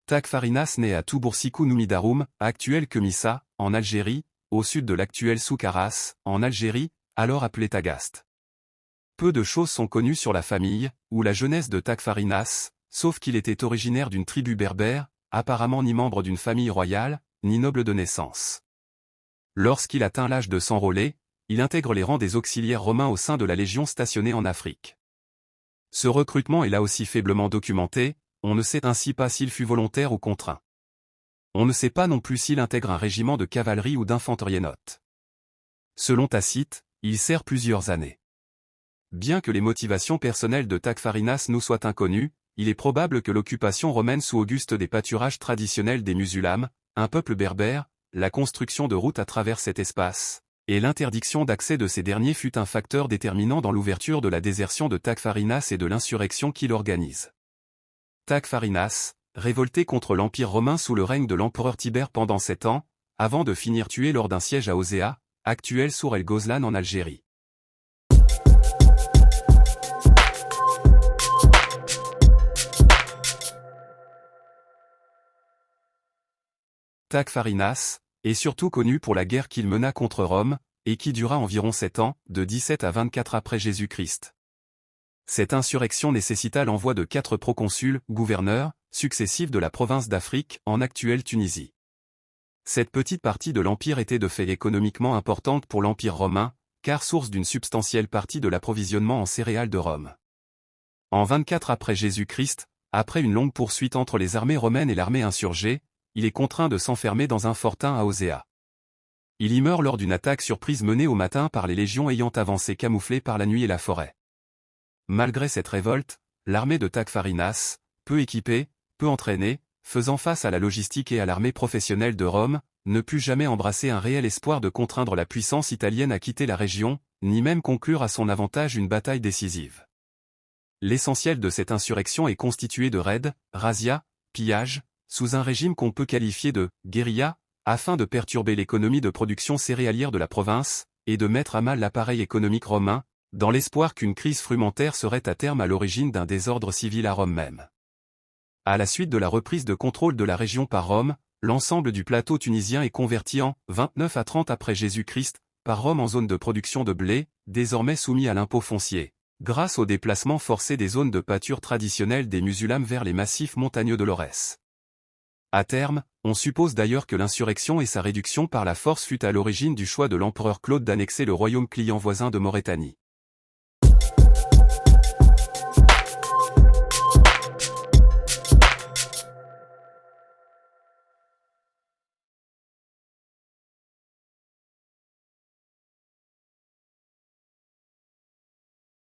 Tagfarinas naît à Tubursiku Numidarum, actuel Kemissa, en Algérie, au sud de l'actuel Souk-Arras, en Algérie, alors appelée Tagaste. Peu de choses sont connues sur la famille, ou la jeunesse de Tagfarinas, sauf qu'il était originaire d'une tribu berbère, apparemment ni membre d'une famille royale, ni noble de naissance. Lorsqu'il atteint l'âge de s'enrôler, il intègre les rangs des auxiliaires romains au sein de la Légion stationnée en Afrique. Ce recrutement est là aussi faiblement documenté, on ne sait ainsi pas s'il fut volontaire ou contraint. On ne sait pas non plus s'il intègre un régiment de cavalerie ou d'infanterienote. Selon Tacite, il sert plusieurs années. Bien que les motivations personnelles de Tagfarinas nous soient inconnues, il est probable que l'occupation romaine sous Auguste des pâturages traditionnels des Musulmans, un peuple berbère, la construction de routes à travers cet espace, et l'interdiction d'accès de ces derniers fut un facteur déterminant dans l'ouverture de la désertion de Tagfarinas et de l'insurrection qu'il organise. Tagfarinas, révolté contre l'Empire romain sous le règne de l'empereur Tibère pendant 7 ans, avant de finir tué lors d'un siège à Osea, actuel Sour el Ghozlan en Algérie. Tagfarinas est surtout connu pour la guerre qu'il mena contre Rome, et qui dura environ 7 ans, de 17 à 24 après Jésus-Christ. Cette insurrection nécessita l'envoi de 4 proconsuls, gouverneurs, successifs de la province d'Afrique, en actuelle Tunisie. Cette petite partie de l'Empire était de fait économiquement importante pour l'Empire romain, car source d'une substantielle partie de l'approvisionnement en céréales de Rome. En 24 après Jésus-Christ, après une longue poursuite entre les armées romaines et l'armée insurgée, il est contraint de s'enfermer dans un fortin à Osea. Il y meurt lors d'une attaque surprise menée au matin par les légions ayant avancé camouflées par la nuit et la forêt. Malgré cette révolte, l'armée de Tagfarinas, peu équipée, peu entraînée, faisant face à la logistique et à l'armée professionnelle de Rome, ne put jamais embrasser un réel espoir de contraindre la puissance italienne à quitter la région, ni même conclure à son avantage une bataille décisive. L'essentiel de cette insurrection est constitué de raids, razzias, pillages, sous un régime qu'on peut qualifier de « guérilla », afin de perturber l'économie de production céréalière de la province, et de mettre à mal l'appareil économique romain, dans l'espoir qu'une crise frumentaire serait à terme à l'origine d'un désordre civil à Rome même. À la suite de la reprise de contrôle de la région par Rome, l'ensemble du plateau tunisien est converti en 29 à 30 après Jésus-Christ, par Rome en zone de production de blé, désormais soumis à l'impôt foncier, grâce au déplacement forcé des zones de pâture traditionnelles des musulmans vers les massifs montagneux de l'Aurès. À terme, on suppose d'ailleurs que l'insurrection et sa réduction par la force fut à l'origine du choix de l'empereur Claude d'annexer le royaume client voisin de Maurétanie.